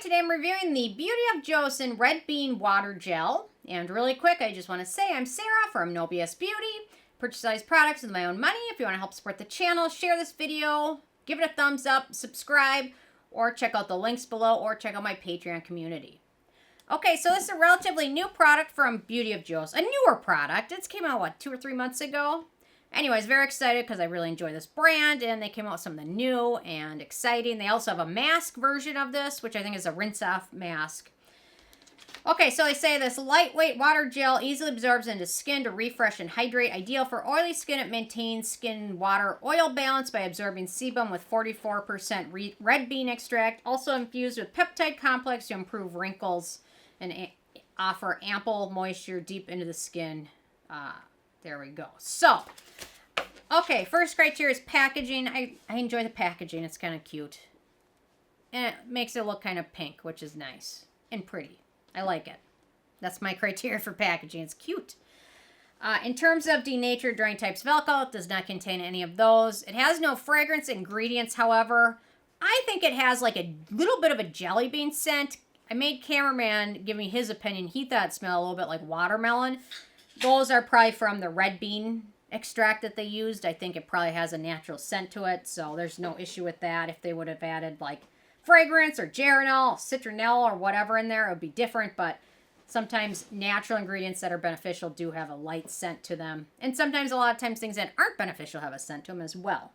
Today I'm reviewing the Beauty of Joseon Red Bean Water Gel. And really quick, I just want to say I'm Sarah from No BS Beauty. Purchase these products with my own money. If you want to help support the channel, share this video, give it a thumbs up, subscribe, or check out the links below, or check out my Patreon community. Okay, so this is a relatively new product from Beauty of Joseon. A newer product. It's came out, what, 2 or 3 months ago? Anyways, very excited because I really enjoy this brand, and they came out with something new and exciting. They also have a mask version of this, which I think is a rinse-off mask. Okay, so they say this lightweight water gel easily absorbs into skin to refresh and hydrate. Ideal for oily skin, it maintains skin water-oil balance by absorbing sebum with 44% red bean extract. Also infused with peptide complex to improve wrinkles and offer ample moisture deep into the skin. There we go. So, okay, first criteria is packaging. I enjoy the packaging. It's kind of cute. And it makes it look kind of pink, which is nice and pretty. I like it. That's my criteria for packaging. It's cute. In terms of denatured drying types of alcohol, it does not contain any of those. It has no fragrance ingredients, however. I think it has like a little bit of a jelly bean scent. I made cameraman give me his opinion. He thought it smelled a little bit like watermelon. Those are probably from the red bean extract that they used. I think it probably has a natural scent to it, so there's no issue with that. If they would have added like fragrance or geranol, citronella, or whatever in there, it would be different, but sometimes natural ingredients that are beneficial do have a light scent to them. And sometimes, a lot of times, things that aren't beneficial have a scent to them as well.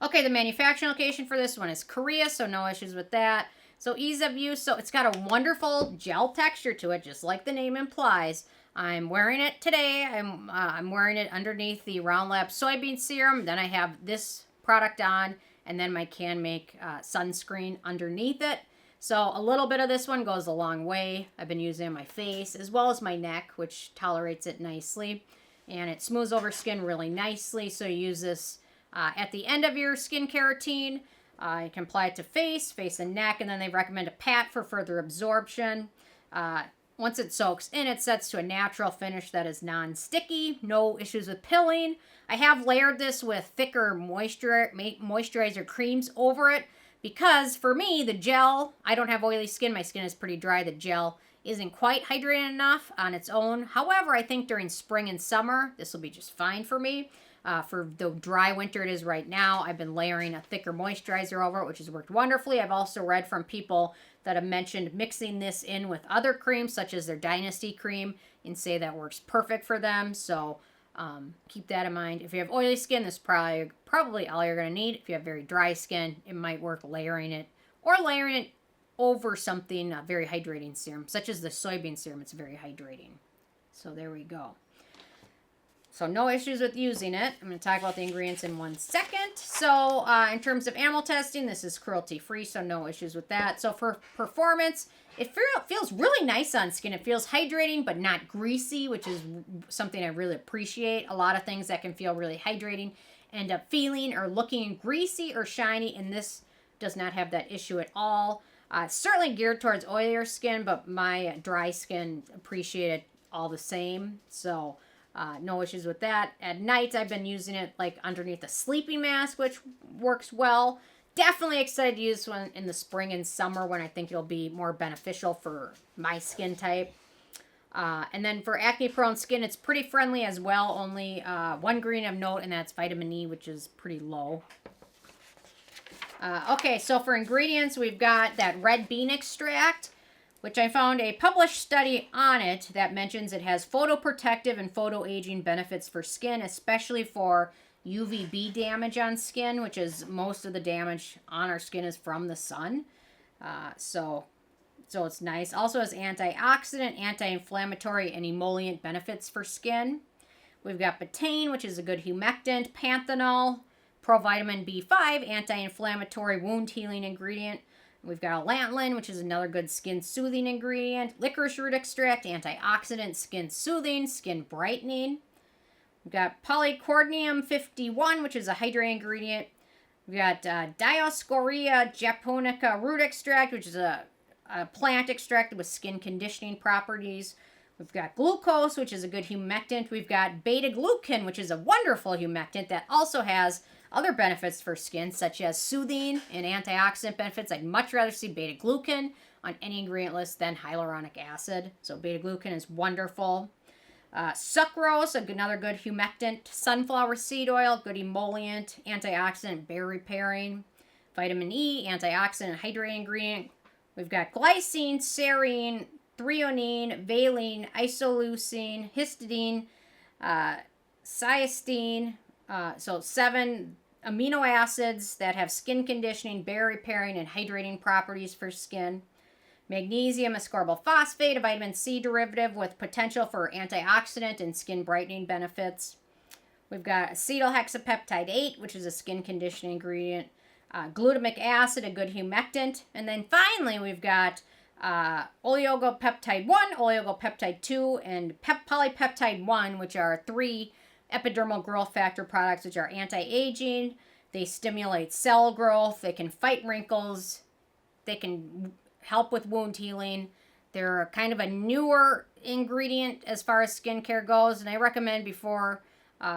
Okay, the manufacturing location for this one is Korea, so no issues with that. So ease of use, so it's got a wonderful gel texture to it, just like the name implies. I'm wearing it today. I'm wearing it underneath the Round Lab soybean serum. Then I have this product on, and then my Can Make sunscreen underneath it. So a little bit of this one goes a long way. I've been using it on my face as well as my neck, which tolerates it nicely. And it smooths over skin really nicely. So you use this at the end of your skincare routine. You can apply it to face and neck, and then they recommend a pat for further absorption. Once it soaks in, it sets to a natural finish that is non-sticky. No issues with pilling. I have layered this with thicker moisturizer creams over it because for me, the gel, I don't have oily skin. My skin is pretty dry. The gel isn't quite hydrated enough on its own. However, I think during spring and summer, this will be just fine for me. For the dry winter it is right now, I've been layering a thicker moisturizer over it, which has worked wonderfully. I've also read from people that have mentioned mixing this in with other creams, such as their Dynasty cream, and say that works perfect for them. So keep that in mind. If you have oily skin, this is probably all you're going to need. If you have very dry skin, it might work layering it or layering it over something very hydrating serum, such as the soybean serum. It's very hydrating. So there we go. So no issues with using it. I'm going to talk about the ingredients in 1 second. So in terms of animal testing, this is cruelty-free, so no issues with that. So for performance, it feels really nice on skin. It feels hydrating but not greasy, which is something I really appreciate. A lot of things that can feel really hydrating end up feeling or looking greasy or shiny, and this does not have that issue at all. Certainly geared towards oilier skin, but my dry skin appreciate it all the same. So no issues with that. At night, I've been using it like underneath a sleeping mask, which works well. Definitely excited to use this one in the spring and summer when I think it'll be more beneficial for my skin type. And then for acne-prone skin, it's pretty friendly as well. Only one ingredient of note, and that's vitamin E, which is pretty low. Okay, so for ingredients, we've got that red bean extract, which I found a published study on it that mentions it has photoprotective and photoaging benefits for skin, especially for UVB damage on skin, which is most of the damage on our skin is from the sun. So it's nice. Also has antioxidant, anti-inflammatory, and emollient benefits for skin. We've got betaine, which is a good humectant, panthenol, provitamin B5, anti-inflammatory wound healing ingredient. We've got allantoin, which is another good skin soothing ingredient. Licorice root extract, antioxidant, skin soothing, skin brightening. We've got polycordonium 51, which is a hydrating ingredient. We've got Dioscorea japonica root extract, which is a plant extract with skin conditioning properties. We've got glucose, which is a good humectant. We've got Beta-Glucan, which is a wonderful humectant that also has other benefits for skin, such as soothing and antioxidant benefits. I'd much rather see beta-glucan on any ingredient list than hyaluronic acid. So beta-glucan is wonderful. Sucrose, another good humectant. Sunflower seed oil, good emollient, antioxidant, berry repairing. Vitamin E, antioxidant, hydrating ingredient. We've got glycine, serine, threonine, valine, isoleucine, histidine, cysteine. So 7 amino acids that have skin conditioning, berry repairing, and hydrating properties for skin. Magnesium ascorbyl phosphate, a vitamin C derivative with potential for antioxidant and skin brightening benefits. We've got acetylhexapeptide 8, which is a skin conditioning ingredient. Glutamic acid, a good humectant. And then finally, we've got oleogopeptide 1, oleogopeptide 2, and polypeptide 1, which are 3 epidermal growth factor products, which are anti-aging. They stimulate cell growth. They can fight wrinkles. They can help with wound healing. They're kind of a newer ingredient as far as skincare goes, and I recommend before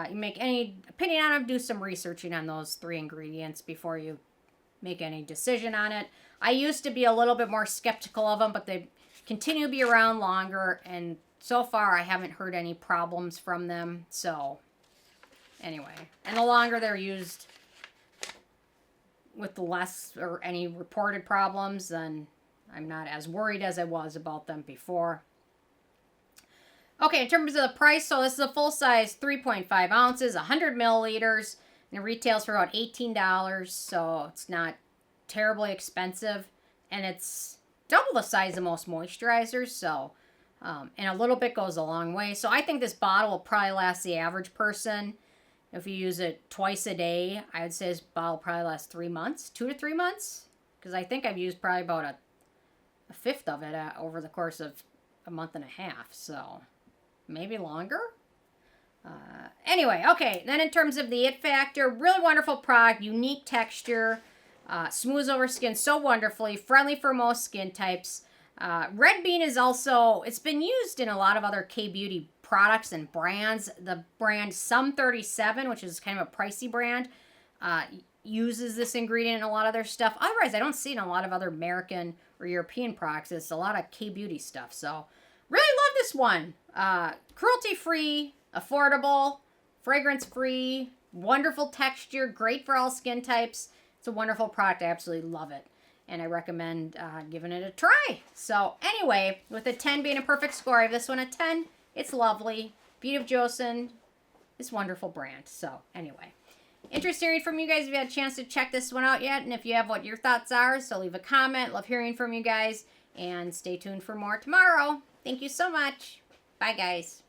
you make any opinion on them, do some researching on those 3 ingredients before you make any decision on it. I used to be a little bit more skeptical of them, but they continue to be around longer, and so far I haven't heard any problems from them. So anyway, and the longer they're used with the less or any reported problems, then I'm not as worried as I was about them before. Okay, in terms of the price, so this is a full size 3.5 ounces, 100 milliliters, and it retails for about $18, so it's not terribly expensive, and it's double the size of most moisturizers, so, and a little bit goes a long way. So I think this bottle will probably last the average person. If you use it twice a day, I would say this bottle will probably last 3 months, 2 to 3 months, because I think I've used probably about a fifth of it over the course of a month and a half, so maybe longer. Anyway, okay, then in terms of the it factor, really wonderful product, unique texture, smooths over skin so wonderfully, friendly for most skin types. Red Bean is also, it's been used in a lot of other K-beauty products and brands. The brand Sum 37, which is kind of a pricey brand, uses this ingredient in a lot of their stuff. Otherwise, I don't see it in a lot of other American or European products. It's a lot of K-beauty stuff. So, really love this one. Cruelty-free, affordable, fragrance-free, wonderful texture, great for all skin types. It's a wonderful product. I absolutely love it. And I recommend giving it a try. So, anyway, with a 10 being a perfect score, I have this one a 10. It's lovely. Beauty of Joseon. It's a wonderful brand. So, anyway. Interested hearing from you guys if you had a chance to check this one out yet, and if you have, what your thoughts are. So leave a comment. Love hearing from you guys, and stay tuned for more tomorrow. Thank you so much. Bye, guys.